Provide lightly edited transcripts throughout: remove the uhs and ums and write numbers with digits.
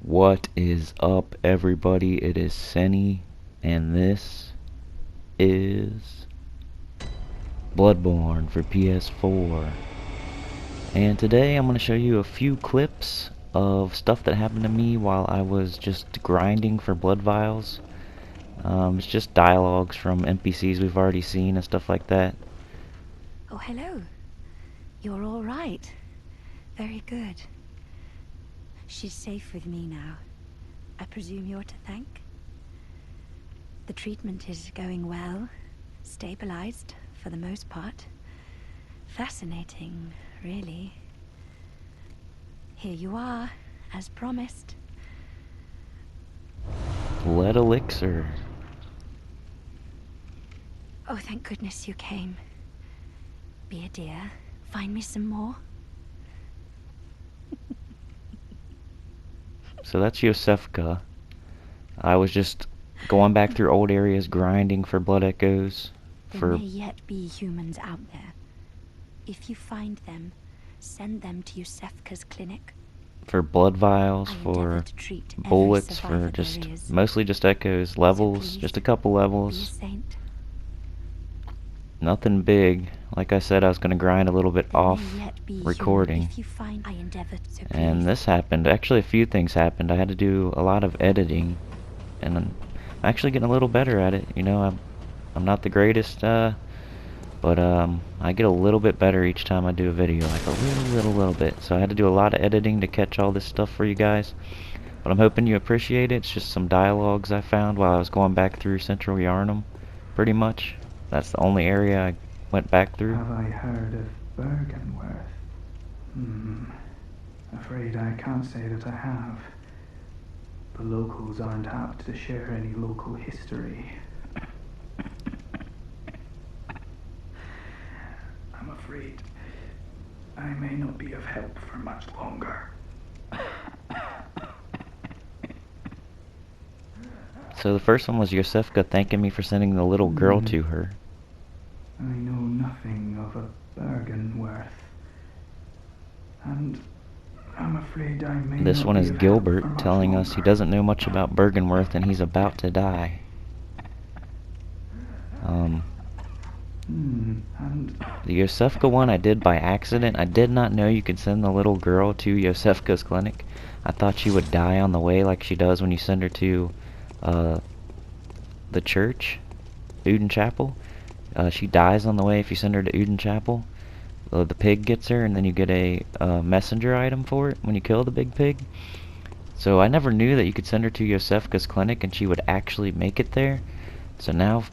What is up, everybody? It is Senny, and this is Bloodborne for PS4. And today I'm going to show you a few clips of stuff that happened to me while I was just grinding for blood vials. It's just dialogues from NPCs we've already seen and stuff like that. Oh, hello. You're all right. Very good. She's safe with me now. I presume you're to thank? The treatment is going well. Stabilized, for the most part. Fascinating, really. Here you are, as promised. Lead elixir. Oh, thank goodness you came. Be a dear. Find me some more. So that's Yosefka. I was just going back through old areas, grinding for blood echoes. There may yet be humans out there. If you find them, send them to Yosefka's clinic. For blood vials, for bullets, for mostly just echoes, levels, just a couple levels. Nothing big. Like I said, I was going to grind a little bit off recording. And this happened. Actually, a few things happened. I had to do a lot of editing, and I'm actually getting a little better at it. You know, I'm not the greatest, but I get a little bit better each time I do a video, like a little bit. So I had to do a lot of editing to catch all this stuff for you guys. But I'm hoping you appreciate it. It's just some dialogues I found while I was going back through Central Yarnum, pretty much. That's the only area I went back through. Have I heard of Bergenworth? Afraid I can't say that I have. The locals aren't apt to share any local history. I'm afraid I may not be of help for much longer. So the first one was Yosefka thanking me for sending the little girl to her. I know nothing of a Bergenworth, and I'm afraid I may This not one be is of Gilbert help for much telling us he longer. doesn't know much about Bergenworth and he's about to die. The Yosefka one I did by accident. I did not know you could send the little girl to Yosefka's clinic. I thought she would die on the way like she does when you send her to the church, Uden Chapel. She dies on the way if you send her to Uden Chapel. The pig gets her, and then you get a messenger item for it when you kill the big pig. So I never knew that you could send her to Yosefka's clinic and she would actually make it there. So now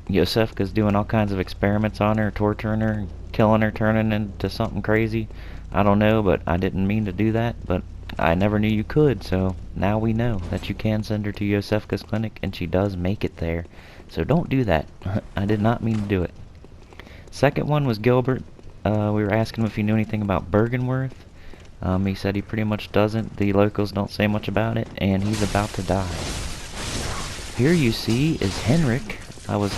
Yosefka's doing all kinds of experiments on her, torturing her, killing her, turning into something crazy. I don't know, but I didn't mean to do that, but I never knew you could, so now we know that you can send her to Yosefka's clinic, and she does make it there. So don't do that. I did not mean to do it. Second one was Gilbert. We were asking him if he knew anything about Bergenworth. He said he pretty much doesn't. The locals don't say much about it, and he's about to die. Here you see is Henrik. I was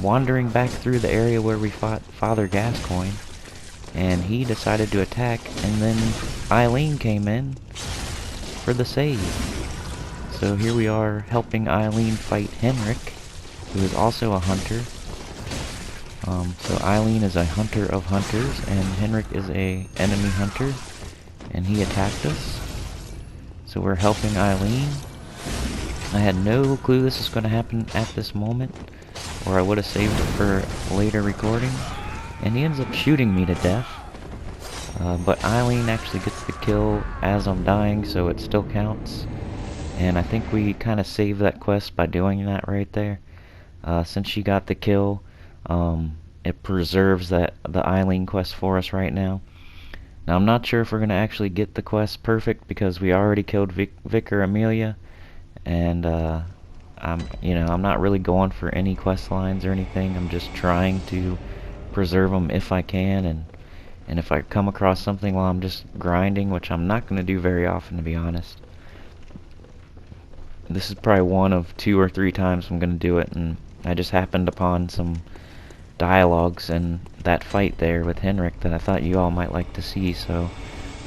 wandering back through the area where we fought Father Gascoigne, and he decided to attack, and then Eileen came in for the save. So here we are helping Eileen fight Henrik, who is also a hunter. So Eileen is a hunter of hunters, and Henrik is a enemy hunter, and he attacked us. So we're helping Eileen. I had no clue this was going to happen at this moment, or I would have saved it for later recording. And he ends up shooting me to death. But Eileen actually gets the kill as I'm dying, so it still counts. And I think we kind of saved that quest by doing that right there. Since she got the kill, it preserves the Eileen quest for us right now. Now I'm not sure if we're going to actually get the quest perfect because we already killed Vicar Amelia. And I'm not really going for any quest lines or anything. I'm just trying to preserve them if I can, and if I come across something while I'm just grinding, which I'm not going to do very often, to be honest. This is probably one of 2 or 3 times I'm going to do it, and I just happened upon some dialogues in that fight there with Henrik that I thought you all might like to see, so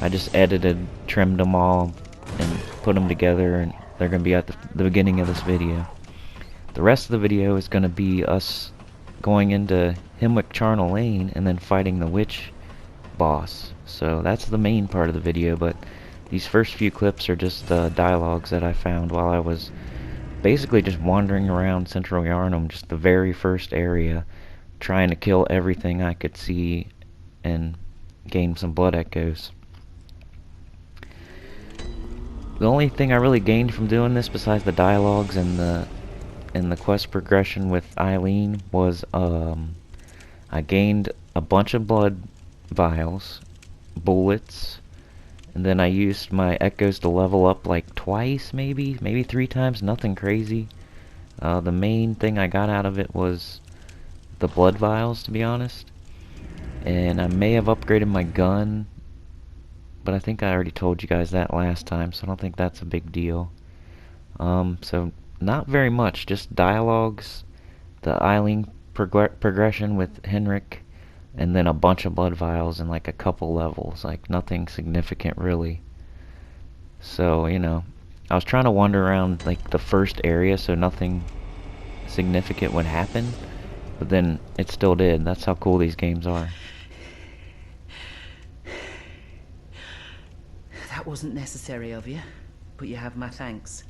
I just edited, trimmed them all, and put them together, and they're going to be at the beginning of this video. The rest of the video is going to be us going into Hemwick Charnel Lane and then fighting the witch boss. So that's the main part of the video, but these first few clips are just dialogues that I found while I was basically just wandering around Central Yarnum, just the very first area, trying to kill everything I could see and gain some blood echoes. The only thing I really gained from doing this, besides the dialogues and the quest progression with Eileen, was I gained a bunch of blood vials, bullets, and then I used my echoes to level up like twice, maybe 3 times, nothing crazy. The main thing I got out of it was the blood vials, to be honest. And I may have upgraded my gun, but I think I already told you guys that last time, so I don't think that's a big deal. So not very much, just dialogues, the Eileen progression with Henrik, and then a bunch of blood vials and like a couple levels, like nothing significant really. So, you know, I was trying to wander around like the first area so nothing significant would happen, but then it still did. That's how cool these games are. That wasn't necessary of you, but you have my thanks.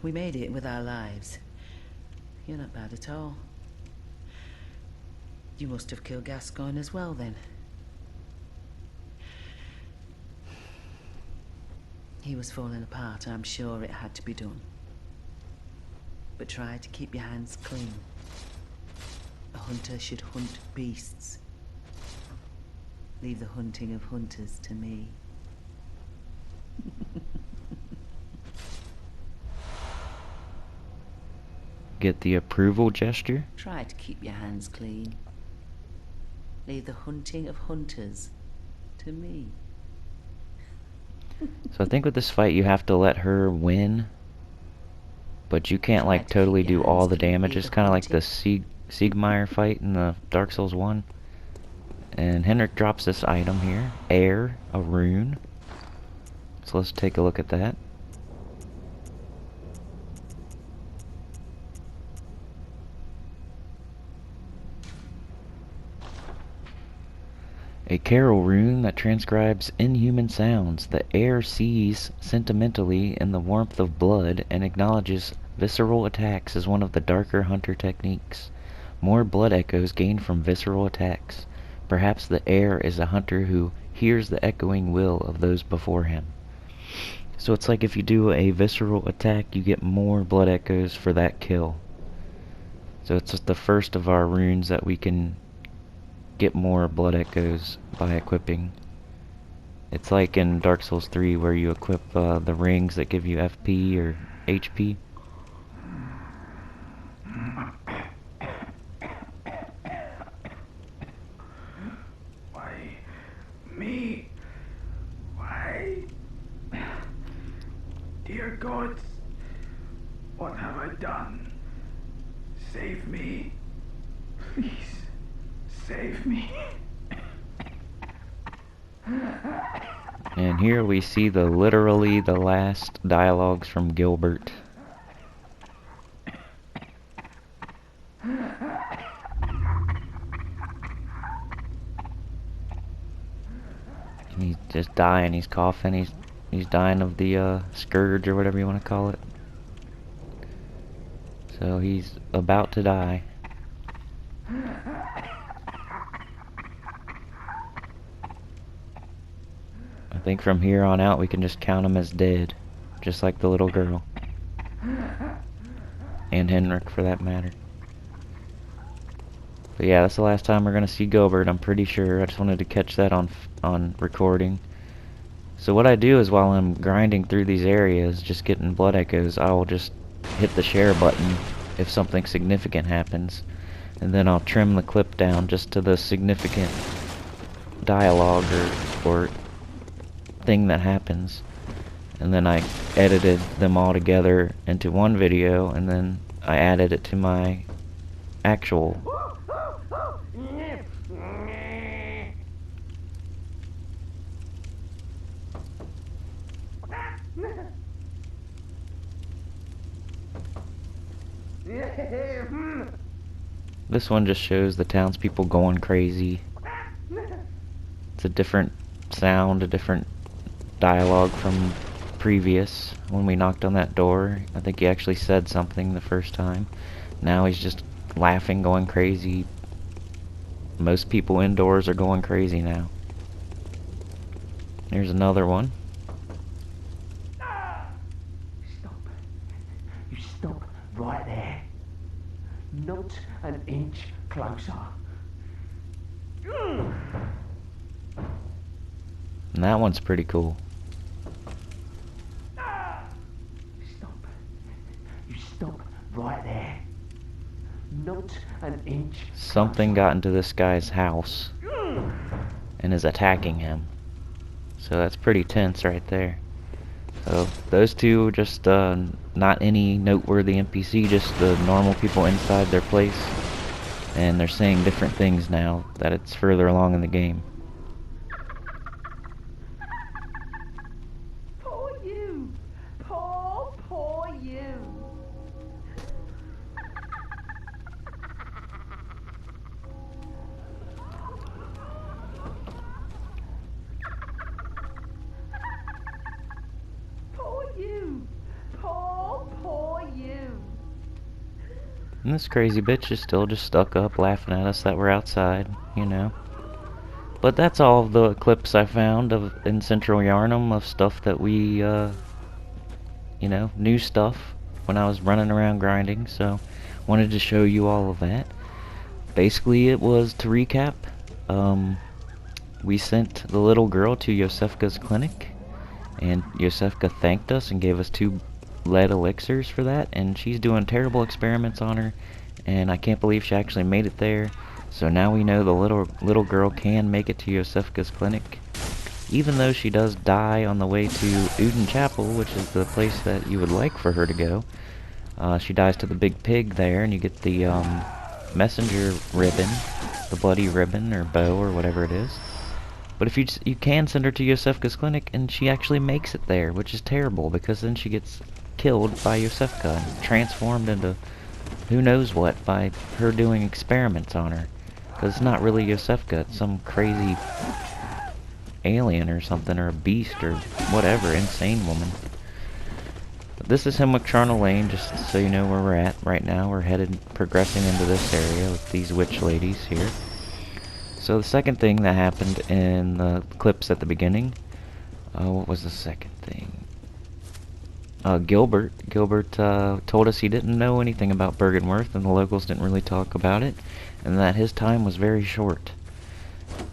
We made it with our lives. You're not bad at all. You must have killed Gascoigne as well, then. He was falling apart, I'm sure it had to be done. But try to keep your hands clean. A hunter should hunt beasts. Leave the hunting of hunters to me. Get the approval gesture? Try to keep your hands clean. Leave the hunting of hunters to me. So I think with this fight you have to let her win, but you can't like totally do all the damage. It's kind of like the Siegmeyer fight in the Dark Souls 1. And Henrik drops this item here, air, a rune. So let's take a look at that. A carol rune that transcribes inhuman sounds. The air sees sentimentally in the warmth of blood and acknowledges visceral attacks as one of the darker hunter techniques. More blood echoes gained from visceral attacks. Perhaps the air is a hunter who hears the echoing will of those before him. So it's like if you do a visceral attack, you get more blood echoes for that kill. So it's just the first of our runes that we can get more blood echoes by equipping. It's like in Dark Souls 3 where you equip the rings that give you FP or HP. Why me? Why? Dear gods, what have I done? Save me. Please, save me. And here we see literally the last dialogues from Gilbert. And he's just dying, he's coughing, he's dying of the scourge or whatever you want to call it. So he's about to die. I think from here on out we can just count him as dead, just like the little girl. And Henrik, for that matter. But yeah, that's the last time we're gonna see Gilbert, I'm pretty sure. I just wanted to catch that on recording. So what I do is while I'm grinding through these areas, just getting blood echoes, I'll just hit the share button if something significant happens. And then I'll trim the clip down just to the significant dialogue or thing that happens. And then I edited them all together into one video, and then I added it to my actual This one just shows the townspeople going crazy. It's a different sound, a different dialogue from previous. When we knocked on that door, I think he actually said something the first time. Now he's just laughing, going crazy. Most people indoors are going crazy now. Here's another one. Stop. You stop right there. Not an inch closer. And that one's pretty cool. Stop. You stop right there. Not an inch. Something got into this guy's house and is attacking him. So that's pretty tense right there. So those two just not any noteworthy NPC, just the normal people inside their place. And they're saying different things now that it's further along in the game. Poor you. Poor you. Poor you. Poor you. And this crazy bitch is still just stuck up laughing at us that we're outside, you know. But that's all of the clips I found of in Central Yarnum of stuff that we, you know, new stuff when I was running around grinding. So, wanted to show you all of that. Basically, it was, to recap, we sent the little girl to Yosefka's clinic, and Yosefka thanked us and gave us 2 lead elixirs for that, and she's doing terrible experiments on her, and I can't believe she actually made it there. So now we know the little girl can make it to Yosefka's clinic, even though she does die on the way to Uden Chapel, which is the place that you would like for her to go. She dies to the big pig there, and you get the messenger ribbon, the bloody ribbon or bow or whatever it is. But if you can send her to Yosefka's clinic, and she actually makes it there, which is terrible, because then she gets killed by Yosefka and transformed into who knows what by her doing experiments on her. Because it's not really Yosefka, it's some crazy alien or something, or a beast or whatever, insane woman. But this is Hemwick Charnel Lane, just so you know where we're at right now. We're progressing into this area with these witch ladies here. So the second thing that happened in the clips at the beginning, what was the second thing? Gilbert told us he didn't know anything about Bergenworth, and the locals didn't really talk about it, and that his time was very short.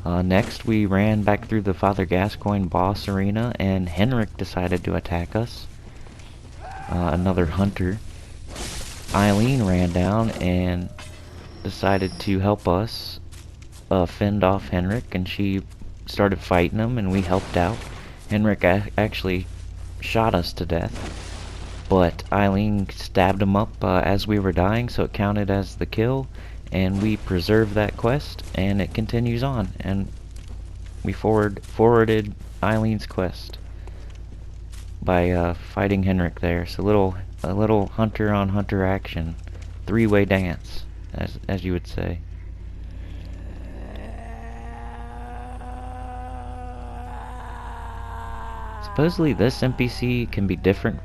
Next, we ran back through the Father Gascoigne boss arena, and Henrik decided to attack us. Another hunter. Eileen ran down and decided to help us fend off Henrik, and she started fighting him, and we helped out. Henrik actually shot us to death, but Eileen stabbed him up as we were dying, so it counted as the kill, and we preserved that quest, and it continues on, and we forwarded Eileen's quest by fighting Henrik there. So a little hunter on hunter action, 3-way dance, as you would say. Supposedly this NPC can be different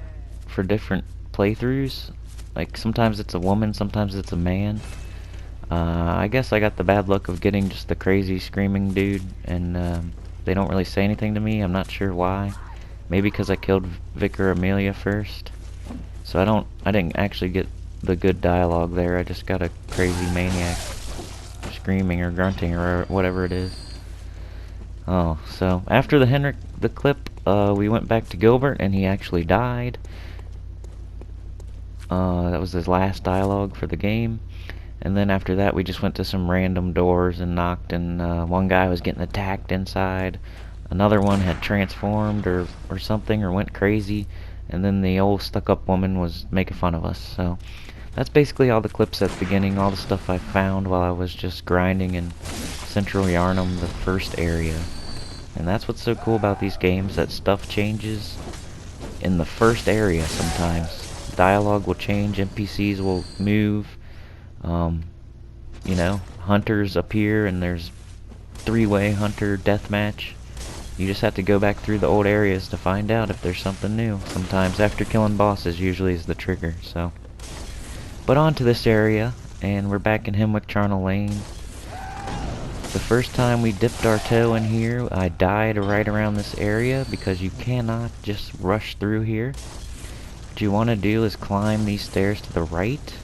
for different playthroughs. Like sometimes it's a woman, sometimes it's a man. I guess I got the bad luck of getting just the crazy screaming dude, and they don't really say anything to me. I'm not sure why. Maybe because I killed Vicar Amelia first. So I didn't actually get the good dialogue there. I just got a crazy maniac screaming or grunting or whatever it is. Oh, so after the clip, we went back to Gilbert, and he actually died. That was his last dialogue for the game. And then after that, we just went to some random doors and knocked, and one guy was getting attacked inside. Another one had transformed or something, or went crazy. And then the old stuck-up woman was making fun of us. So that's basically all the clips at the beginning, all the stuff I found while I was just grinding in Central Yarnum, the first area. And that's what's so cool about these games, that stuff changes in the first area sometimes. dialogue will change, NPCs will move, you know, hunters appear, and there's three-way hunter deathmatch. You just have to go back through the old areas to find out if there's something new. Sometimes after killing bosses usually is the trigger, so. But on to this area, and we're back in Hemwick Charnel Lane. The first time we dipped our toe in here, I died right around this area because you cannot just rush through here. What you want to do is climb these stairs to the right.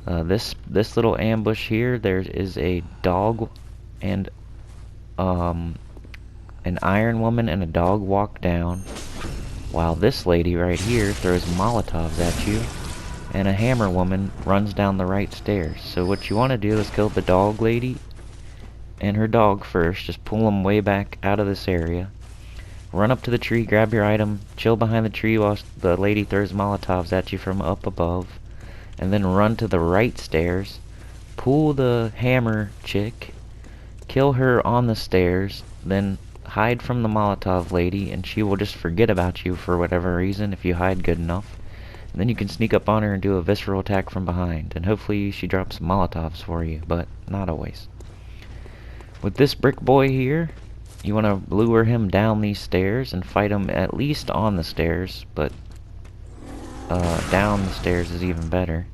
This little ambush here, there is a dog and an iron woman and a dog walk down, while this lady right here throws Molotovs at you, and a hammer woman runs down the right stairs. So what you want to do is kill the dog lady and her dog first. Just pull them way back out of this area. Run up to the tree, grab your item, chill behind the tree while the lady throws Molotovs at you from up above, and then run to the right stairs, pull the hammer chick, kill her on the stairs, then hide from the Molotov lady, and she will just forget about you for whatever reason if you hide good enough. And then you can sneak up on her and do a visceral attack from behind, and hopefully she drops Molotovs for you, but not always. With this brick boy here, you want to lure him down these stairs and fight him at least on the stairs, but down the stairs is even better.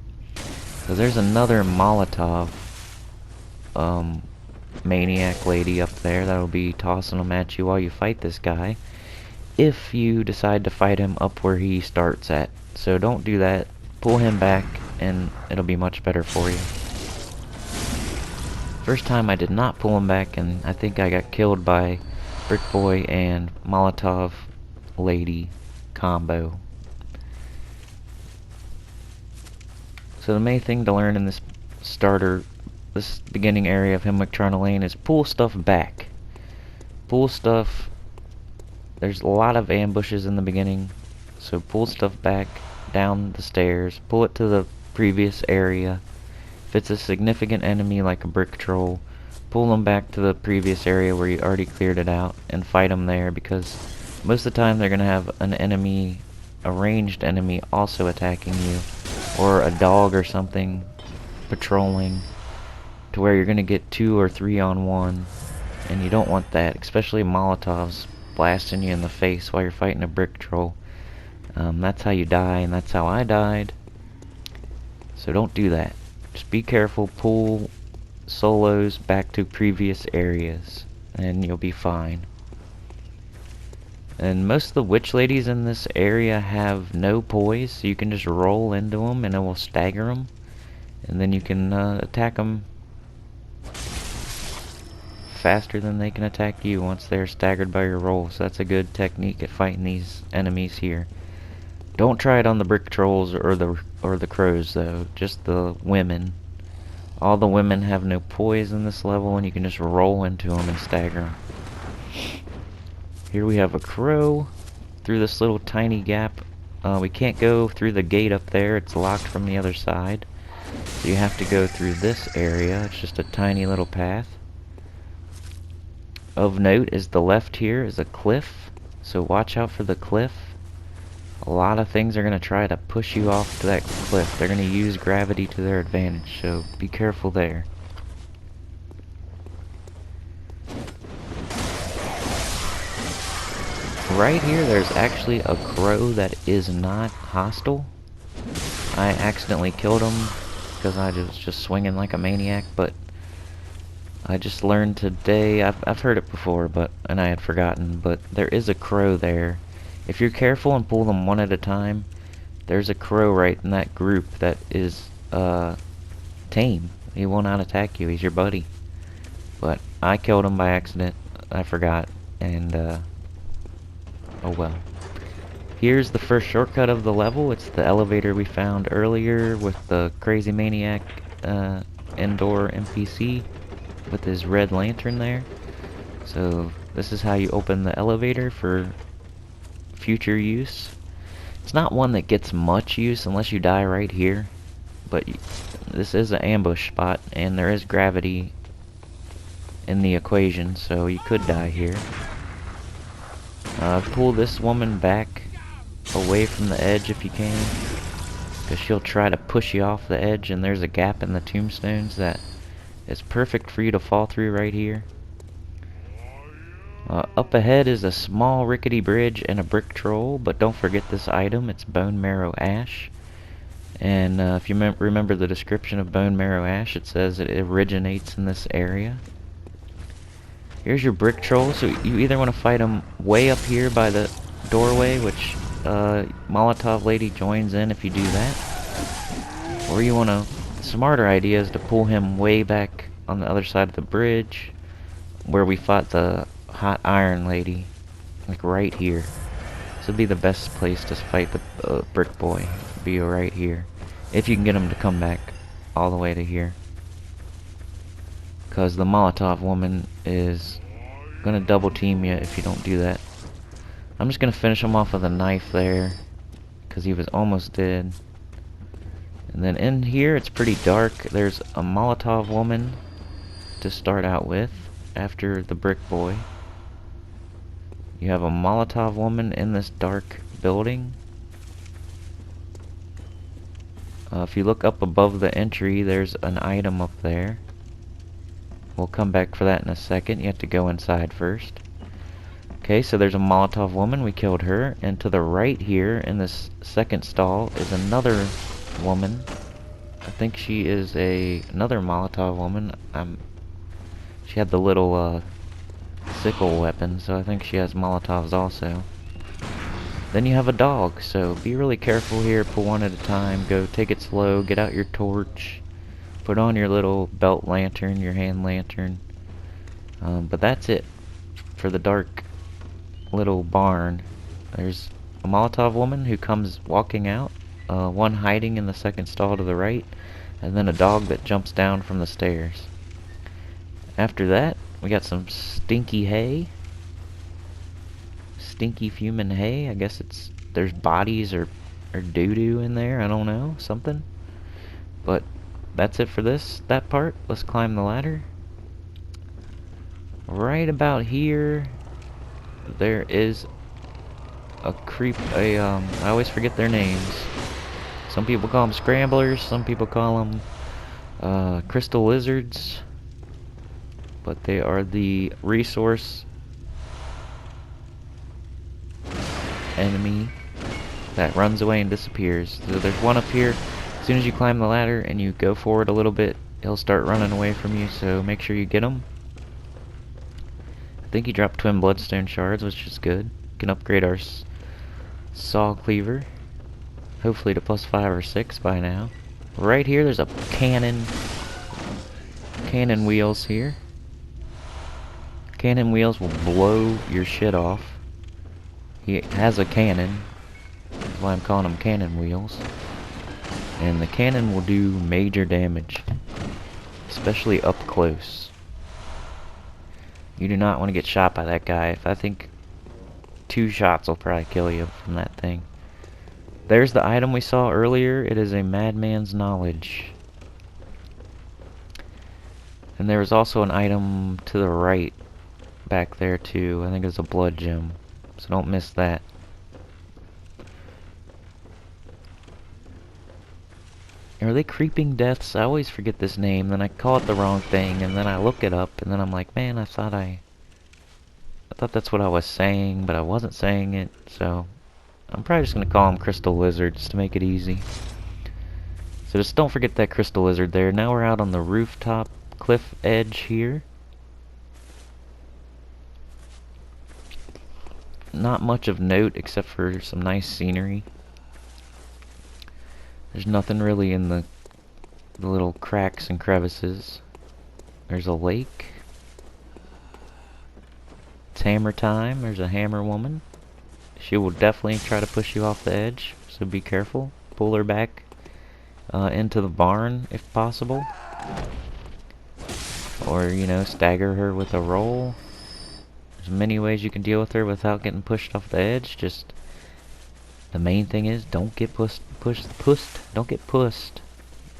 So there's another Molotov maniac lady up there that'll be tossing them at you while you fight this guy, if you decide to fight him up where he starts at. So don't do that. Pull him back and it'll be much better for you. First time I did not pull him back, and I think I got killed by Brick Boy and Molotov Lady combo. So the main thing to learn in this beginning area of Hemwick Charnel Lane is pull stuff back. Pull stuff. There's a lot of ambushes in the beginning, so pull stuff back down the stairs. Pull it to the previous area. If it's a significant enemy like a brick troll, pull them back to the previous area where you already cleared it out and fight them there, because most of the time they're going to have an enemy, a ranged enemy, also attacking you, or a dog or something patrolling, to where you're going to get 2 or 3 on 1, and you don't want that, especially Molotovs blasting you in the face while you're fighting a brick troll. That's how you die, and that's how I died, so don't do that. Just be careful, pull solos back to previous areas, and you'll be fine. And most of the witch ladies in this area have no poise, so you can just roll into them and it will stagger them, and then you can attack them faster than they can attack you once they're staggered by your roll. So that's a good technique at fighting these enemies here. Don't try it on the brick trolls or the crows though, just the women. All the women have no poise in this level, and you can just roll into them and stagger them. Here we have a crow through this little tiny gap. We can't go through the gate up there, it's locked from the other side. So you have to go through this area. It's just a tiny little path. Of note is the left here is a cliff, so watch out for the cliff. A lot of things are going to try to push you off to that cliff. They're going to use gravity to their advantage, so be careful there. Right here, there's actually a crow that is not hostile. I accidentally killed him because I was just swinging like a maniac, but I just learned today, I've heard it before, and I had forgotten, but there is a crow there. If you're careful and pull them one at a time, there's a crow right in that group that is tame. He will not attack you, he's your buddy. But I killed him by accident, I forgot, and oh well. Here's the first shortcut of the level. It's the elevator we found earlier with the crazy maniac indoor NPC with his red lantern there. So this is how you open the elevator for future use. It's not one that gets much use unless you die right here, but this is an ambush spot and there is gravity in the equation, so you could die here. Pull this woman back away from the edge if you can, because she'll try to push you off the edge, and there's a gap in the tombstones that is perfect for you to fall through right here. Up ahead is a small rickety bridge and a brick troll, but don't forget this item. It's bone marrow ash. And if you remember the description of bone marrow ash, it says it originates in this area. Here's your brick troll. So you either want to fight him way up here by the doorway, which Molotov lady joins in if you do that. Or you want to, smarter idea is to pull him way back on the other side of the bridge, where we fought the hot iron lady, like right here. This would be the best place to fight the brick boy. Be right here, if you can get him to come back all the way to here, because the Molotov woman is gonna double team you if you don't do that. I'm just gonna finish him off with a knife there, because he was almost dead. And then in here it's pretty dark. There's a Molotov woman to start out with after the brick boy. You have a Molotov woman in this dark building. If you look up above the entry, there's an item up there. We'll come back for that in a second. You have to go inside first. Okay, so there's a Molotov woman. We killed her. And to the right here, in this second stall, is another woman. I think she is another Molotov woman. She had the little sickle weapon, so I think she has Molotovs also. Then you have a dog, so be really careful here. Pull one at a time. Go take it slow. Get out your torch. Put on your little belt lantern, your hand lantern. But that's it for the dark little barn. There's a Molotov woman who comes walking out. One hiding in the second stall to the right. And then a dog that jumps down from the stairs. After that, we got some stinky hay. Stinky fuming hay. I guess there's bodies or doo-doo in there. I don't know. Something. But that's it for that part. Let's climb the ladder. Right about here, there is a I always forget their names. Some people call them scramblers. Some people call them crystal lizards. But they are the resource enemy that runs away and disappears. So there's one up here. As soon as you climb the ladder and you go forward a little bit, he'll start running away from you, so make sure you get him. I think he dropped twin bloodstone shards, which is good. We can upgrade our saw cleaver, hopefully to +5 or 6 by now. Right here there's a cannon wheels here. Cannon wheels will blow your shit off. He has a cannon. That's why I'm calling them cannon wheels. And the cannon will do major damage, especially up close. You do not want to get shot by that guy. I think 2 shots will probably kill you from that thing. There's the item we saw earlier. It is a madman's knowledge. And there was also an item to the right back there too. I think it's a blood gem, so don't miss that. Are they creeping deaths? I always forget this name, then I call it the wrong thing, and then I look it up, and then I'm like, man, I thought that's what I was saying, but I wasn't saying it, so I'm probably just gonna call them crystal lizards to make it easy. So just don't forget that crystal lizard there. Now we're out on the rooftop cliff edge here. Not much of note except for some nice scenery. There's nothing really in the little cracks and crevices. There's a lake. It's hammer time. There's a hammer woman. She will definitely try to push you off the edge, so be careful. Pull her back into the barn if possible. Or, you know, stagger her with a roll. There's many ways you can deal with her without getting pushed off the edge. Just the main thing is don't get don't get pushed.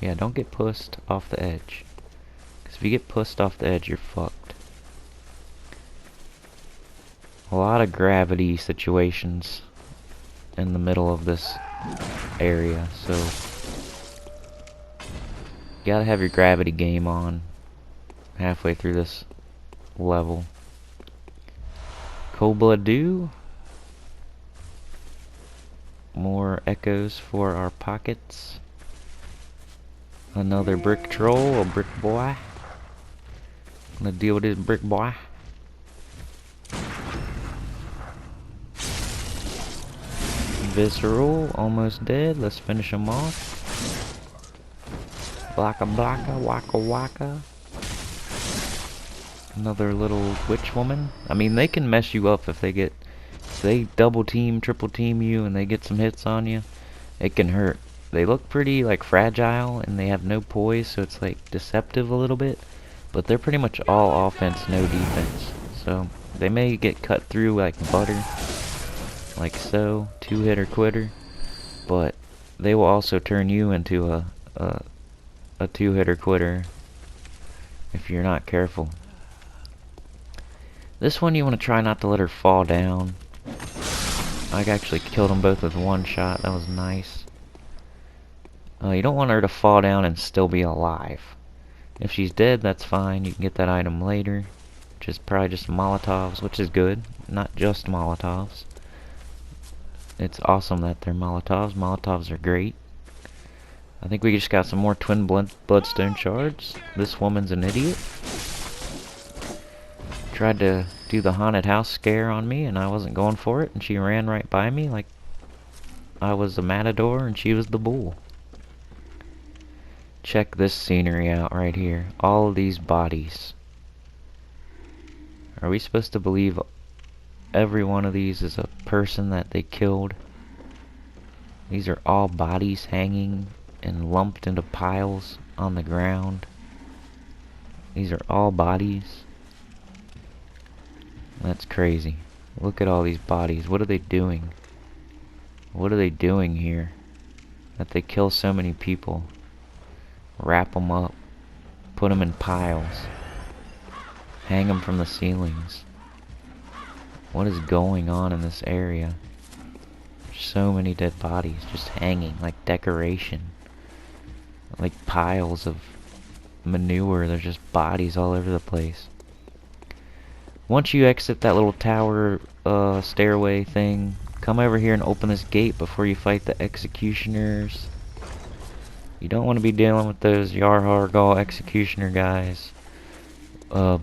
Yeah, don't get pushed off the edge. Because if you get pushed off the edge, you're fucked. A lot of gravity situations in the middle of this area, so you gotta have your gravity game on halfway through this level. Cold-blood-dew. More echoes for our pockets. Another brick troll, a brick boy. Gonna deal with this brick boy. Visceral, almost dead. Let's finish him off. Blocka blocka, waka waka. Another little witch woman. I mean, they can mess you up if they double team, triple team you, and they get some hits on you. It can hurt. They look pretty like fragile, and they have no poise, so it's like deceptive a little bit. But they're pretty much all offense, no defense. So they may get cut through like butter, like so, two-hitter quitter. But they will also turn you into a two-hitter quitter if you're not careful. This one you want to try not to let her fall down. I actually killed them both with one shot. That was nice. You don't want her to fall down and still be alive. If she's dead, that's fine. You can get that item later, which is probably just Molotovs, which is good. Not just Molotovs. It's awesome that they're Molotovs. Molotovs are great. I think we just got some more twin bloodstone shards. This woman's an idiot. Tried to do the haunted house scare on me, and I wasn't going for it, and she ran right by me like I was the matador and she was the bull. Check this scenery out right here. All of these bodies. Are we supposed to believe every one of these is a person that they killed? These are all bodies hanging and lumped into piles on the ground. These are all bodies. That's crazy. Look at all these bodies. What are they doing? What are they doing here? That they kill so many people. Wrap them up. Put them in piles. Hang them from the ceilings. What is going on in this area? There's so many dead bodies just hanging like decoration. Like piles of manure. There's just bodies all over the place. Once you exit that little tower stairway thing, come over here and open this gate before you fight the executioners. You don't want to be dealing with those Yarhargal executioner guys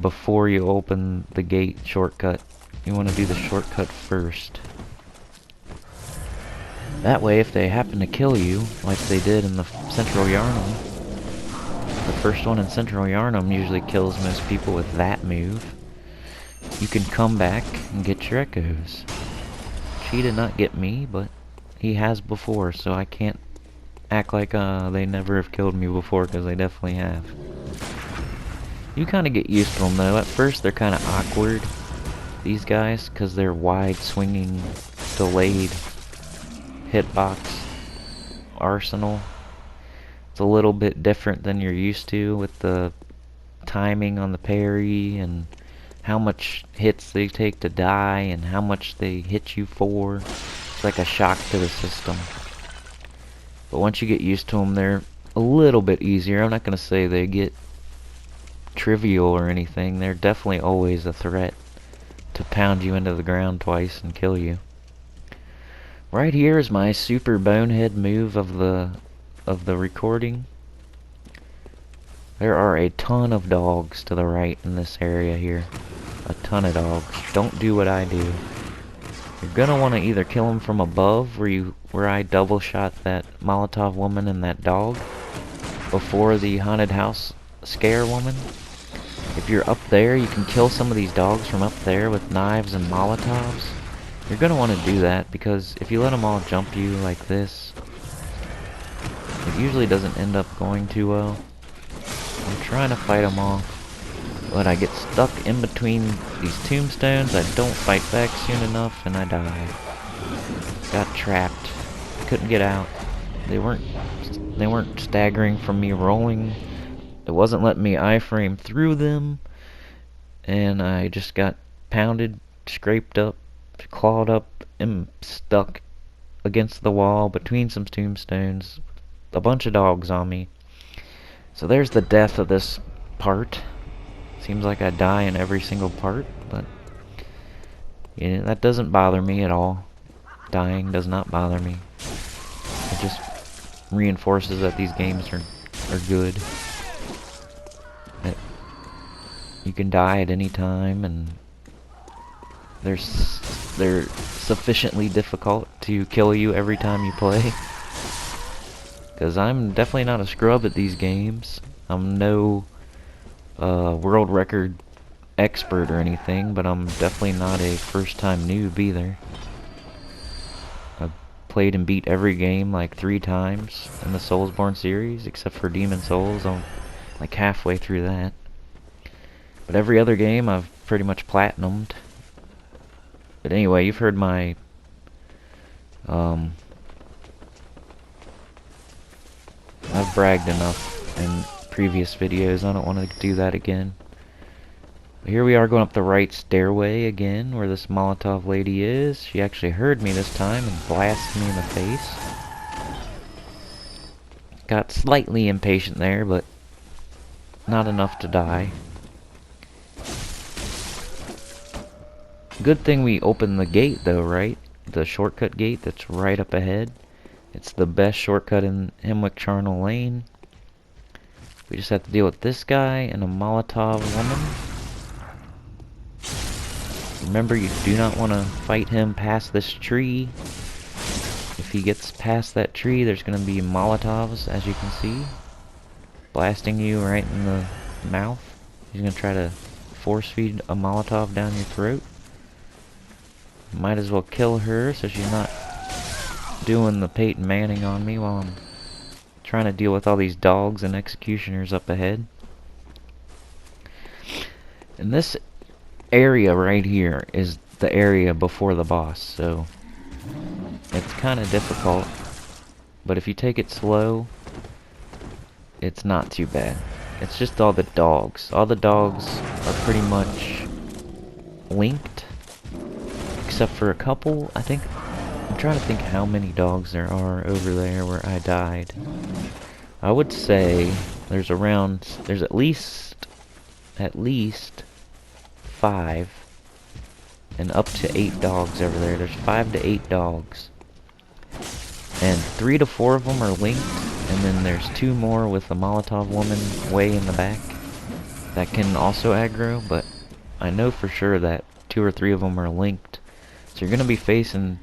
before you open the gate shortcut. You want to do the shortcut first. That way, if they happen to kill you, like they did in the Central Yarnum, the first one in Central Yarnum usually kills most people with that move. You can come back and get your echoes. She did not get me, but he has before, so I can't act like they never have killed me before, because they definitely have. You kind of get used to them, though. At first, they're kind of awkward, these guys, because they're wide, swinging, delayed hitbox arsenal. It's a little bit different than you're used to with the timing on the parry and how much hits they take to die and how much they hit you for. It's like a shock to the system. But once you get used to them, they're a little bit easier. I'm not going to say they get trivial or anything. They're definitely always a threat to pound you into the ground twice and kill you. Right here is my super bonehead move of the recording. There are a ton of dogs to the right in this area here. A ton of dogs. Don't do what I do. You're gonna want to either kill them from above, where I double shot that Molotov woman and that dog before the haunted house scare woman. If you're up there, you can kill some of these dogs from up there with knives and Molotovs. You're gonna want to do that, because if you let them all jump you like this, it usually doesn't end up going too well. I'm trying to fight them off, but I get stuck in between these tombstones. I don't fight back soon enough, and I die. Got trapped. Couldn't get out. They weren't staggering from me rolling. It wasn't letting me iframe through them, and I just got pounded, scraped up, clawed up, and stuck against the wall between some tombstones. A bunch of dogs on me. So there's the death of this part. Seems like I die in every single part, but yeah, that doesn't bother me at all. Dying does not bother me. It just reinforces that these games are good. That you can die at any time, and they're sufficiently difficult to kill you every time you play. Because I'm definitely not a scrub at these games. I'm no world record expert or anything, but I'm definitely not a first-time noob either. I've played and beat every game like 3 times in the Soulsborne series, except for Demon Souls. I'm like halfway through that. But every other game I've pretty much platinumed. But anyway, you've heard my I've bragged enough in previous videos. I don't want to do that again. But here we are going up the right stairway again, where this Molotov lady is. She actually heard me this time and blasted me in the face. Got slightly impatient there, but not enough to die. Good thing we opened the gate though, right? The shortcut gate that's right up ahead. It's the best shortcut in Hemwick Charnel Lane. We just have to deal with this guy and a Molotov Woman. Remember, you do not want to fight him past this tree. If he gets past that tree, there's going to be Molotovs, as you can see, blasting you right in the mouth. He's going to try to force feed a Molotov down your throat. Might as well kill her so she's not doing the Peyton Manning on me while I'm trying to deal with all these dogs and executioners up ahead. And this area right here is the area before the boss, so it's kind of difficult, but if you take it slow, it's not too bad. It's just all the dogs. All the dogs are pretty much linked, except for a couple. I'm trying to think how many dogs there are over there where I died. I would say there's at least 5 and up to 8 dogs over there. There's 5 to 8 dogs. And 3 to 4 of them are linked, and then there's 2 more with the Molotov Woman way in the back that can also aggro, but I know for sure that 2 or 3 of them are linked. So you're going to be facing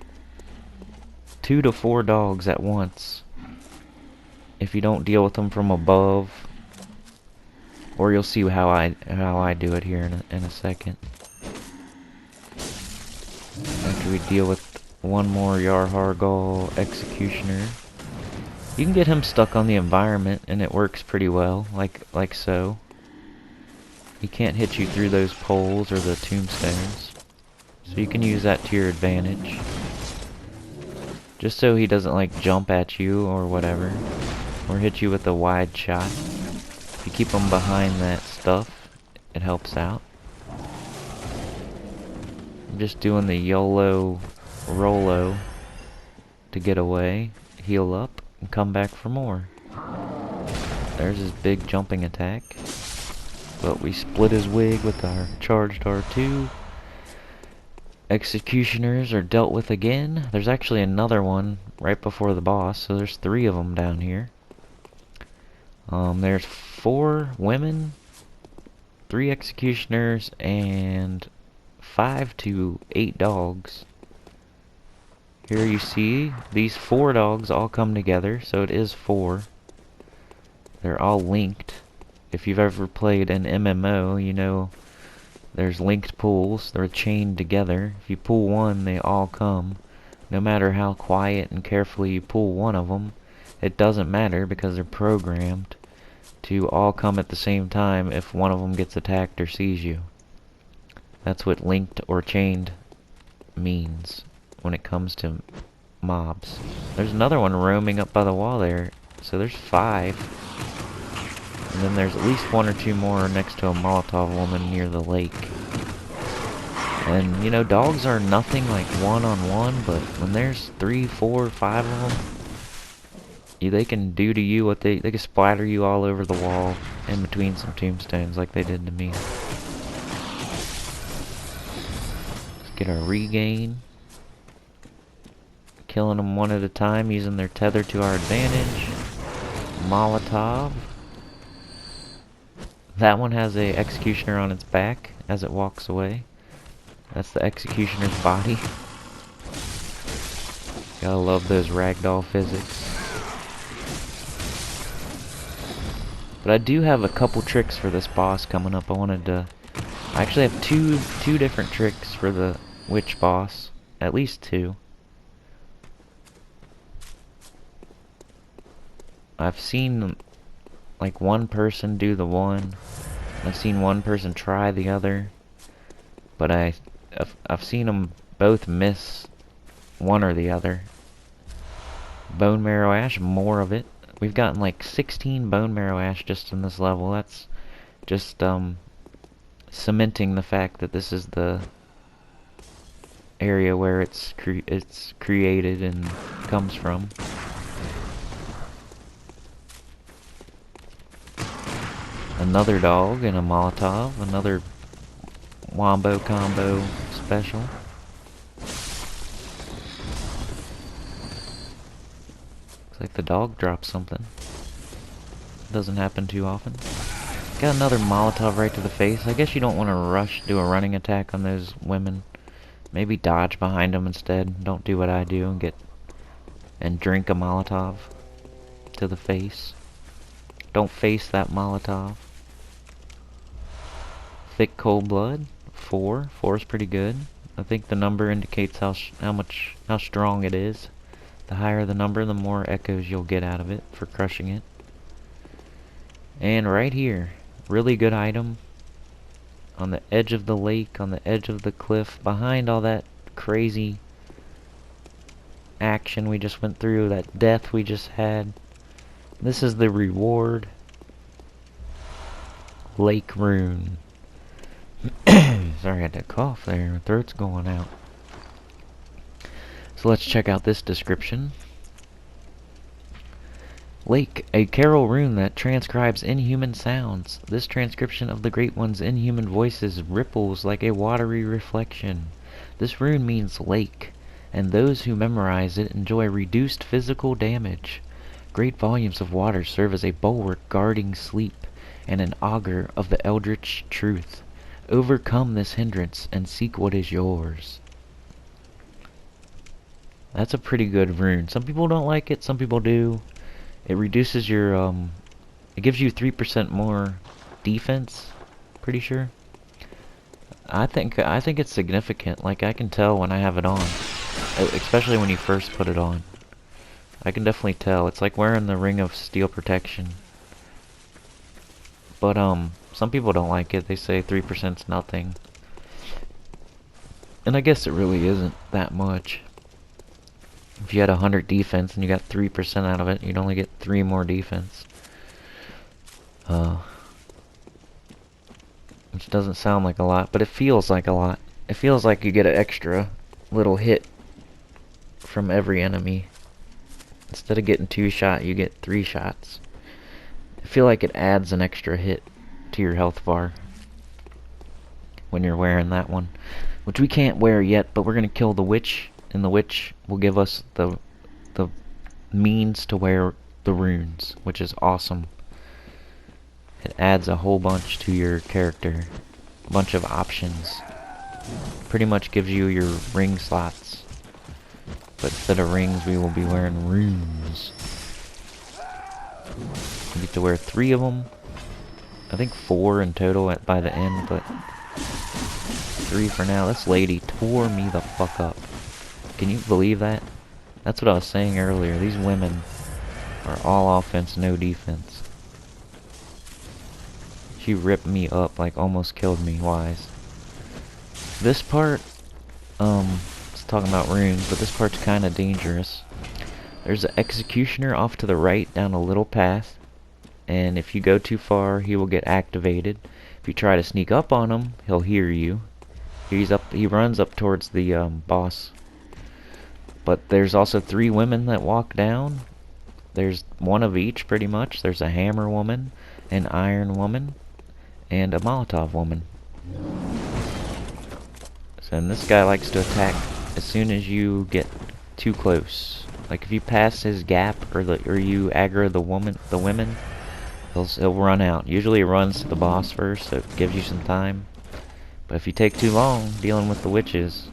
2 to 4 dogs at once if you don't deal with them from above, or you'll see how I do it here in a second. After we deal with one more Yarhargal executioner, you can get him stuck on the environment and it works pretty well, like so. He can't hit you through those poles or the tombstones, so you can use that to your advantage. Just so he doesn't like jump at you or whatever, or hit you with a wide shot. If you keep him behind that stuff, it helps out. I'm just doing the YOLO Rolo to get away, heal up, and come back for more. There's his big jumping attack. But we split his wig with our charged R2. Executioners are dealt with again. There's actually another one right before the boss, so there's 3 of them down here. There's 4 women, 3 executioners, and 5 to 8 dogs. Here you see these 4 dogs all come together, so it is 4. They're all linked. If you've ever played an MMO, you know there's linked pools. They're chained together. If you pull one, they all come. No matter how quiet and carefully you pull one of them, it doesn't matter because they're programmed to all come at the same time if one of them gets attacked or sees you. That's what linked or chained means when it comes to mobs. There's another one roaming up by the wall there, so there's 5. And then there's at least 1 or 2 more next to a Molotov Woman near the lake. And, you know, dogs are nothing like one-on-one, but when there's 3, 4, 5 of them, they can do to you what they can splatter you all over the wall in between some tombstones like they did to me. Let's get our regain. Killing them one at a time, using their tether to our advantage. Molotov. That one has a executioner on its back as it walks away. That's the executioner's body. Gotta love those ragdoll physics. But I do have a couple tricks for this boss coming up. I actually have two different tricks for the witch boss. At least 2. I've seen like one person do the one. I've seen one person try the other. But I've seen them both miss one or the other. Bone marrow ash, more of it. We've gotten like 16 bone marrow ash just in this level. That's just cementing the fact that this is the area where it's created and comes from. Another dog and a Molotov, another wombo combo special. Looks like the dog dropped something. Doesn't happen too often. Got another Molotov right to the face. I guess you don't want to do a running attack on those women. Maybe dodge behind them instead. Don't do what I do and drink a Molotov to the face. Don't face that Molotov. Thick cold blood, 4. 4 is pretty good. I think the number indicates how strong it is. The higher the number, the more echoes you'll get out of it for crushing it. And right here, really good item. On the edge of the lake, on the edge of the cliff, behind all that crazy action we just went through, that death we just had. This is the reward. Lake Rune. Sorry, I had to cough there. My throat's going out. So let's check out this description. Lake, a carol rune that transcribes inhuman sounds. This transcription of the Great One's inhuman voices ripples like a watery reflection. This rune means lake, and those who memorize it enjoy reduced physical damage. Great volumes of water serve as a bulwark guarding sleep, and an augur of the eldritch truth. Overcome this hindrance and seek what is yours. That's a pretty good rune. Some people don't like it, some people do. It reduces your, it gives you 3% more defense, pretty sure. I think it's significant. Like, I can tell when I have it on. Especially when you first put it on. I can definitely tell. It's like wearing the ring of steel protection. But, some people don't like it. They say 3%'s nothing. And I guess it really isn't that much. If you had 100 defense and you got 3% out of it, you'd only get 3 more defense. Which doesn't sound like a lot, but it feels like a lot. It feels like you get an extra little hit from every enemy. Instead of getting 2 shots, you get 3 shots. I feel like it adds an extra hit to your health bar when you're wearing that one. Which we can't wear yet, but we're going to kill the witch. And the witch will give us the means to wear the runes, which is awesome. It adds a whole bunch to your character. A bunch of options. Pretty much gives you your ring slots. But instead of rings, we will be wearing runes. You get to wear 3 of them. I think 4 in total by the end, but 3 for now. This lady tore me the fuck up. Can you believe that? That's what I was saying earlier. These women are all offense, no defense. She ripped me up, like almost killed me, wise. This part, it's talking about runes, but this part's kind of dangerous. There's an executioner off to the right down a little path, and if you go too far, he will get activated. If you try to sneak up on him, he'll hear you. He runs up towards the boss. But there's also 3 women that walk down. There's one of each, pretty much. There's a hammer woman, an iron woman, and a Molotov woman. So, and this guy likes to attack as soon as you get too close. Like if you pass his gap, or you aggro the women, he'll run out. Usually he runs to the boss first, so it gives you some time. But if you take too long dealing with the witches,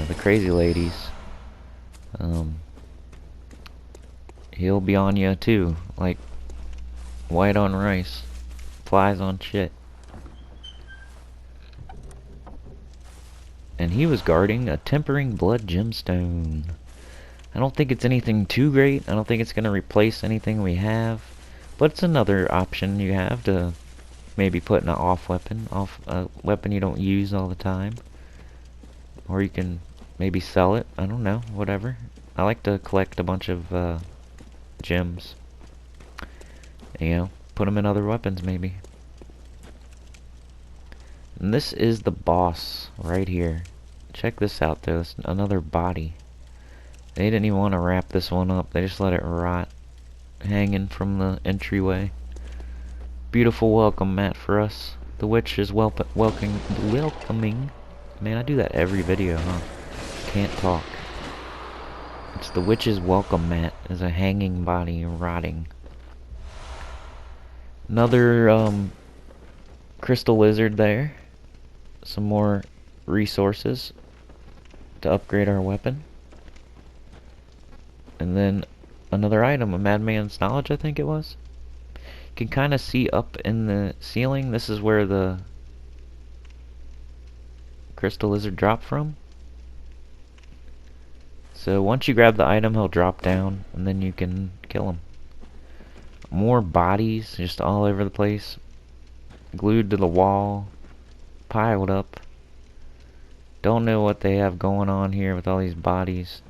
the crazy ladies, he'll be on you too, like white on rice, flies on shit. And he was guarding a tempering blood gemstone. I don't think it's anything too great. I don't think it's going to replace anything we have, but it's another option you have to maybe put in an off a weapon you don't use all the time. Or you can maybe sell it. I don't know, whatever. I like to collect a bunch of gems. You know, put them in other weapons maybe. And this is the boss right here. Check this out though, it's another body. They didn't even want to wrap this one up, they just let it rot, hanging from the entryway. Beautiful welcome mat for us. The witch is welcoming. Man, I do that every video, huh? Can't talk. It's the witch's welcome mat as a hanging body rotting. Another crystal lizard there. Some more resources to upgrade our weapon. And then another item, a madman's knowledge, I think it was. You can kind of see up in the ceiling. This is where the crystal lizard dropped from. So once you grab the item, he'll drop down, and then you can kill him. More bodies just all over the place, glued to the wall, piled up. Don't know what they have going on here with all these bodies.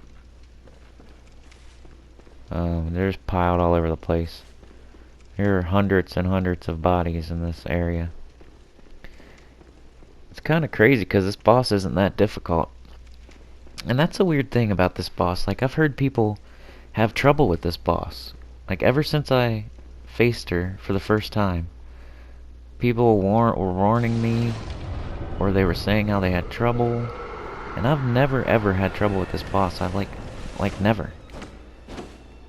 They're just piled all over the place. There are hundreds and hundreds of bodies in this area. It's kind of crazy because this boss isn't that difficult. And that's a weird thing about this boss. Like, I've heard people have trouble with this boss. Like, ever since I faced her for the first time, people were warning me, or they were saying how they had trouble. And I've never ever had trouble with this boss. I've like never.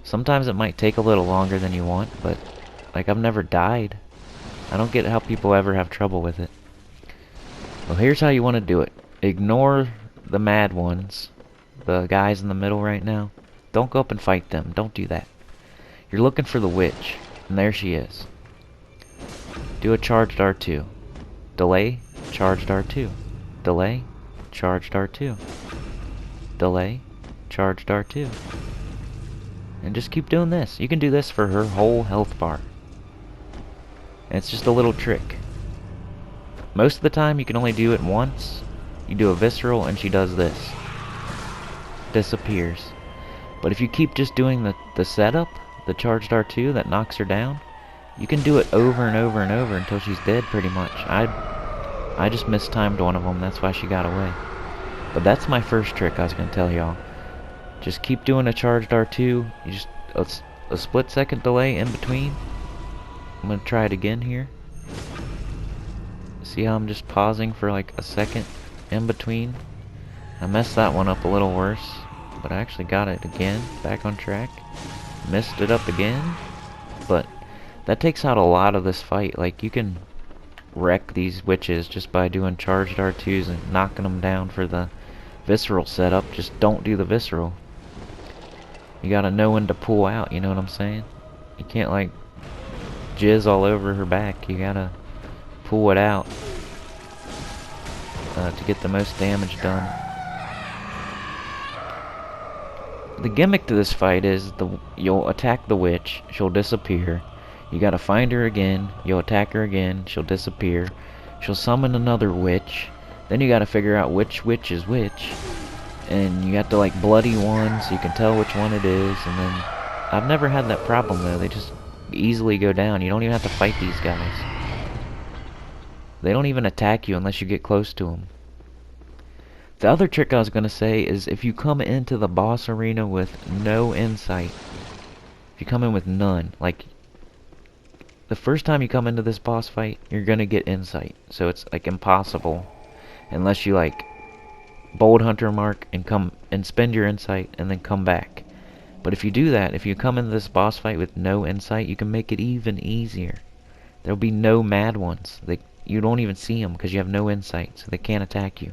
Sometimes it might take a little longer than you want, but like I've never died. I don't get how people ever have trouble with it. Well, here's how you want to do it. Ignore the mad ones, the guys in the middle right now. Don't go up and fight them. Don't do that. You're looking for the witch, and there she is. Do a charged R2. Delay, charged R2. Delay, charged R2. Delay, charged R2. And just keep doing this. You can do this for her whole health bar. And it's just a little trick. Most of the time you can only do it once. You do a visceral and she does this. Disappears. But if you keep just doing the setup, the charged R2 that knocks her down, you can do it over and over and over until she's dead pretty much. I just mistimed one of them, that's why she got away. But that's my first trick I was going to tell y'all. Just keep doing a charged R2. You just a split second delay in between. I'm going to try it again here. See how I'm just pausing for like a second in between? I messed that one up a little worse, but I actually got it again, back on track. Messed it up again, but that takes out a lot of this fight. Like, you can wreck these witches just by doing charged R2s and knocking them down for the visceral setup. Just don't do the visceral. You gotta know when to pull out, you know what I'm saying? You can't like jizz all over her back. You gotta pull it out to get the most damage done. The gimmick to this fight is you'll attack the witch, she'll disappear. You gotta find her again, you'll attack her again, she'll disappear. She'll summon another witch. Then you gotta figure out which witch is which. And you have to like bloody one so you can tell which one it is. And then I've never had that problem though. They just easily go down. You don't even have to fight these guys. They don't even attack you unless you get close to them. The other trick I was going to say is if you come into the boss arena with no insight, if you come in with none, like the first time you come into this boss fight, you're going to get insight. So it's like impossible unless you like bold hunter mark and come and spend your insight and then come back. But if you do that, if you come into this boss fight with no insight, you can make it even easier. There'll be no mad ones. You don't even see them because you have no insight, so they can't attack you.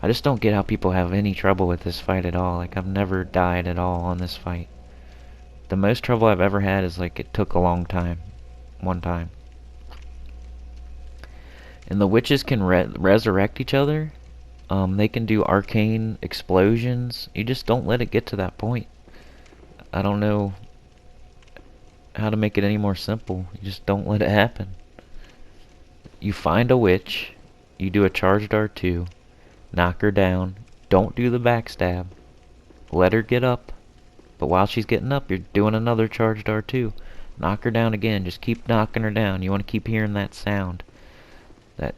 I just don't get how people have any trouble with this fight at all. Like, I've never died at all on this fight. The most trouble I've ever had is like it took a long time. One time. And the witches can resurrect each other. They can do arcane explosions. You just don't let it get to that point. I don't know how to make it any more simple. You just don't let it happen. You find a witch. You do a charged R2. Knock her down. Don't do the backstab. Let her get up. But while she's getting up, you're doing another charged R2. Knock her down again. Just keep knocking her down. You want to keep hearing that sound. That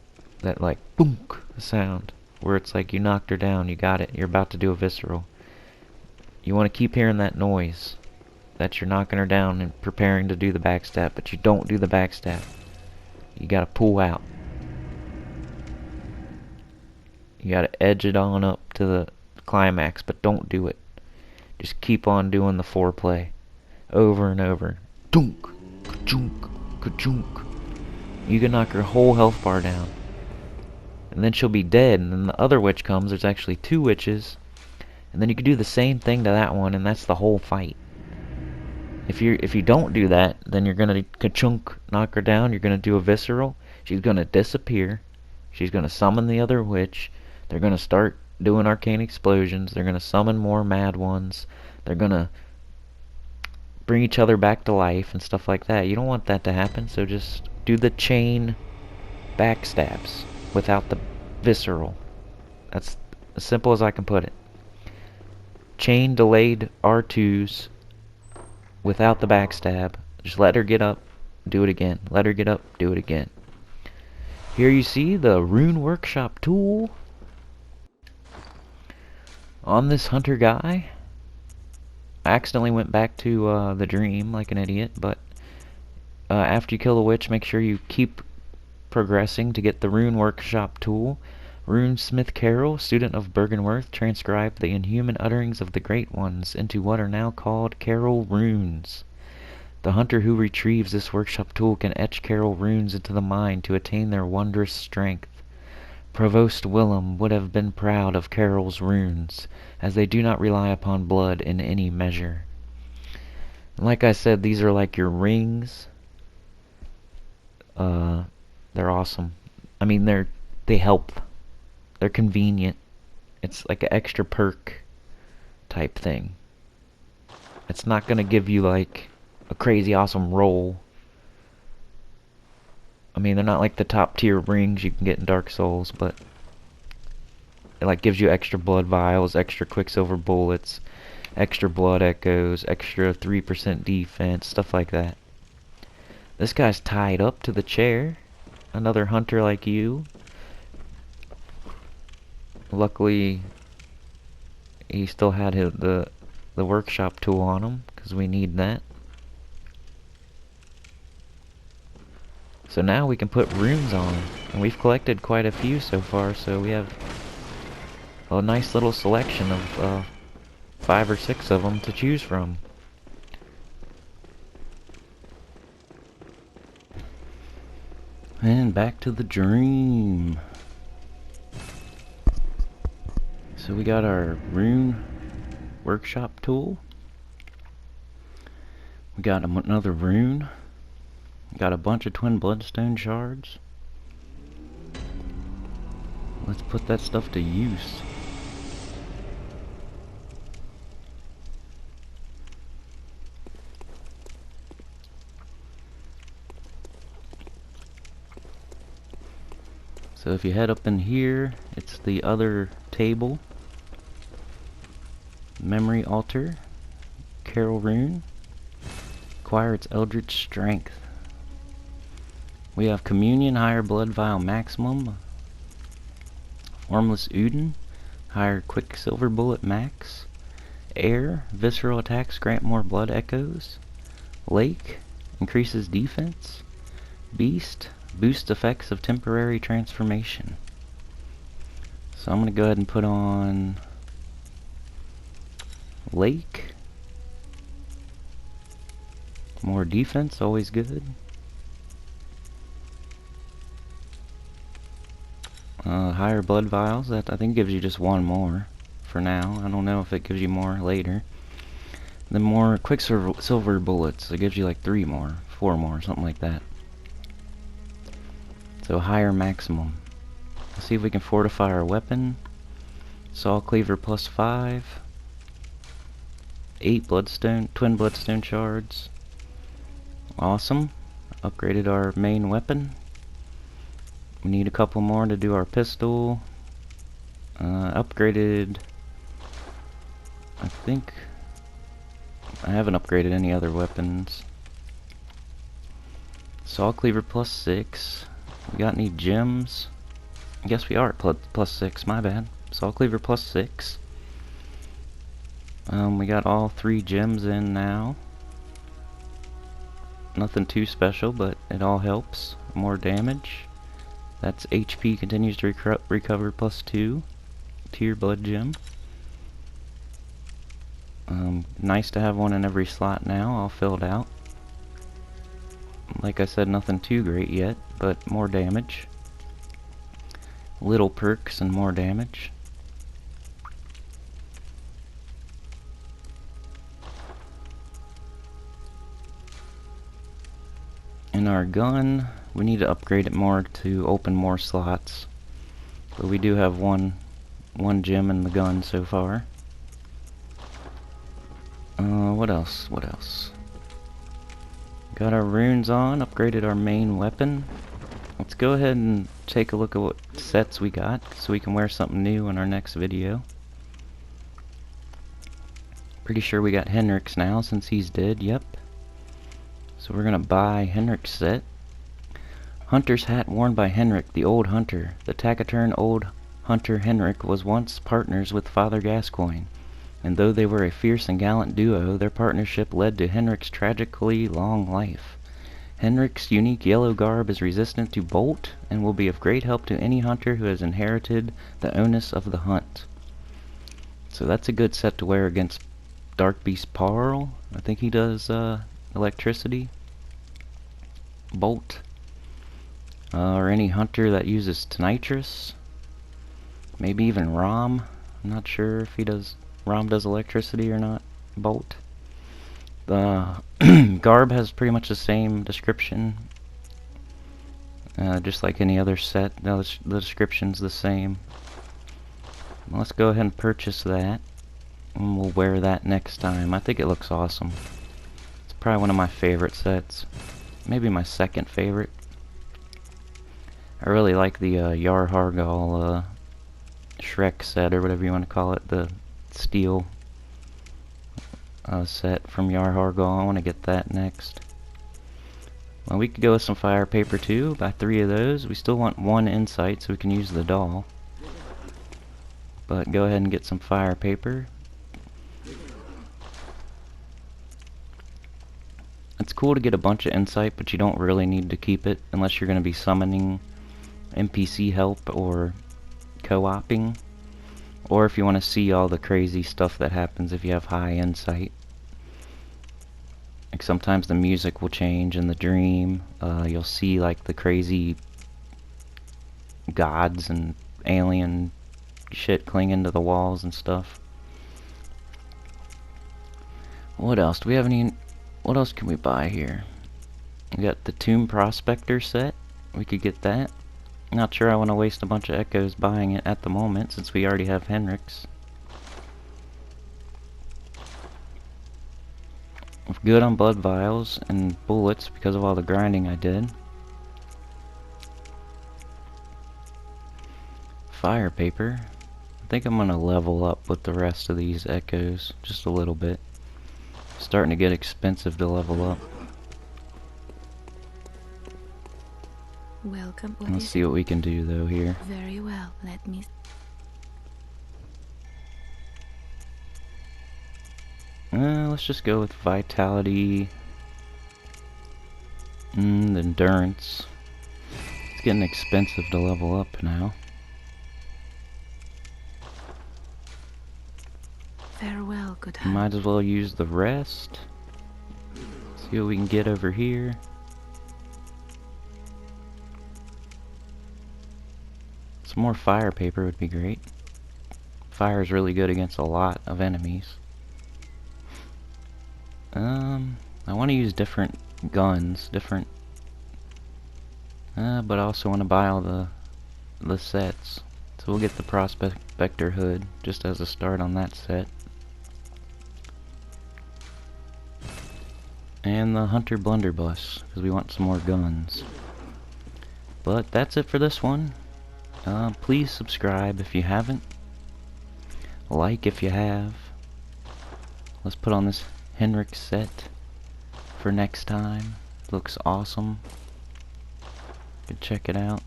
like boonk sound. Where it's like you knocked her down. You got it. You're about to do a visceral. You want to keep hearing that noise. That you're knocking her down and preparing to do the backstab. But you don't do the backstab. You gotta pull out. You gotta edge it on up to the climax, but don't do it. Just keep on doing the foreplay. Over and over. Dunk, ka-junk, ka-junk. You can knock her whole health bar down. And then she'll be dead, and then the other witch comes. There's actually two witches. And then you can do the same thing to that one, and that's the whole fight. If you don't do that, then you're gonna ka-chunk, knock her down. You're gonna do a visceral. She's gonna disappear. She's gonna summon the other witch. They're gonna start doing arcane explosions. They're gonna summon more mad ones. They're gonna bring each other back to life and stuff like that. You don't want that to happen, so just do the chain backstabs without the visceral. That's as simple as I can put it. Chain delayed R2s without the backstab. Just let her get up, do it again. Let her get up, do it again. Here you see the Rune Workshop tool on this hunter guy. I accidentally went back to the dream like an idiot, but after you kill the witch, make sure you keep progressing to get the Rune Workshop tool. Rune Smith Carroll, student of Bergenworth, transcribed the inhuman utterings of the Great Ones into what are now called Carroll runes. The hunter who retrieves this workshop tool can etch Carroll runes into the mind to attain their wondrous strength. Provost Willem would have been proud of Carroll's runes, as they do not rely upon blood in any measure. Like I said, these are like your rings. They're awesome. I mean, they help. They're convenient. It's like an extra perk type thing. It's not gonna give you like a crazy awesome roll. I mean, they're not like the top tier rings you can get in Dark Souls, but it like gives you extra blood vials, extra quicksilver bullets, extra blood echoes, extra 3% defense, stuff like that. This guy's tied up to the chair. Another hunter like you. Luckily, he still had the workshop tool on him, because we need that. So now we can put runes on, and we've collected quite a few so far, so we have a nice little selection of 5 or 6 of them to choose from. And back to the dream. So we got our Rune Workshop tool. We got another rune. We got a bunch of twin bloodstone shards. Let's put that stuff to use. So if you head up in here, it's the other table. Memory altar. Carroll rune. Acquire its eldritch strength. We have communion, higher blood vial maximum. Formless Uden, higher Quicksilver Bullet max. Air, visceral attacks grant more blood echoes. Lake, increases defense. Beast, boosts effects of temporary transformation. So I'm going to go ahead and put on Lake. More defense, always good. Higher blood vials, that I think gives you just one more for now. I don't know if it gives you more later. Then more Quicksilver bullets, it gives you like 3 more, 4 more, something like that. So higher maximum. Let's see if we can fortify our weapon. Saw Cleaver plus 5. 8 twin bloodstone shards. Awesome. Upgraded our main weapon. We need a couple more to do our pistol. Upgraded... I think... I haven't upgraded any other weapons. Saw Cleaver plus 6. We got any gems? I guess we are at plus 6, my bad. Saw Cleaver plus 6. We got all 3 gems in now. Nothing too special, but it all helps. More damage. That's HP continues to recover plus 2. Tier blood gem. Nice to have one in every slot now, all filled out. Like I said, nothing too great yet, but more damage. Little perks and more damage. In our gun, we need to upgrade it more to open more slots. But we do have one gem in the gun so far. What else? What else? Got our runes on, upgraded our main weapon. Let's go ahead and take a look at what sets we got, so we can wear something new in our next video. Pretty sure we got Henrik's now, since he's dead, yep. So we're gonna buy Henrik's set. Hunter's hat worn by Henrik, the old hunter. The taciturn old hunter Henrik was once partners with Father Gascoigne, and though they were a fierce and gallant duo, their partnership led to Henrik's tragically long life. Henrik's unique yellow garb is resistant to bolt, and will be of great help to any hunter who has inherited the onus of the hunt. So that's a good set to wear against Dark Beast Parl. I think he does electricity, bolt, or any hunter that uses nitrous. Maybe even Rom. I'm not sure if he does. Rom does electricity or not. Bolt. The garb has pretty much the same description, just like any other set. The description's the same. Let's go ahead and purchase that, and we'll wear that next time. I think it looks awesome. It's probably one of my favorite sets. Maybe my second favorite. I really like the Yar Hargal Shrek set, or whatever you want to call it. The steel set from Yar Hargal. I want to get that next. Well, we could go with some fire paper too. Buy 3 of those. We still want 1 insight so we can use the doll. But go ahead and get some fire paper. It's cool to get a bunch of insight, but you don't really need to keep it unless you're going to be summoning NPC help or co-oping. Or if you want to see all the crazy stuff that happens if you have high insight. Like sometimes the music will change in the dream. You'll see like the crazy gods and alien shit clinging to the walls and stuff. What else? Do we have any... What else can we buy here? We got the Tomb Prospector set. We could get that. Not sure I want to waste a bunch of echoes buying it at the moment, since we already have Henrik's. I'm good on blood vials and bullets because of all the grinding I did. Fire paper. I think I'm going to level up with the rest of these echoes just a little bit. Starting to get expensive to level up. Welcome. Let's see what we can do though here. Very well. Let me. Let's just go with vitality and endurance. It's getting expensive to level up now. Farewell, good hand. Might as well use the rest. See what we can get over here. Some more fire paper would be great. Fire is really good against a lot of enemies. I want to use different guns, but I also want to buy all the sets. So we'll get the Prospector hood just as a start on that set. And the Hunter Blunderbuss, because we want some more guns. But that's it for this one. Please subscribe if you haven't. Like if you have. Let's put on this Henrik set for next time. Looks awesome. Go check it out.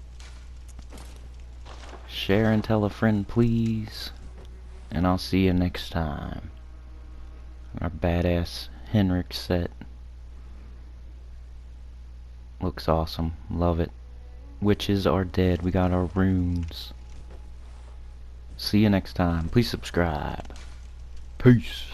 Share and tell a friend, please. And I'll see you next time. Our badass Henrik set. Looks awesome. Love it. Witches are dead. We got our runes. See you next time. Please subscribe. Peace.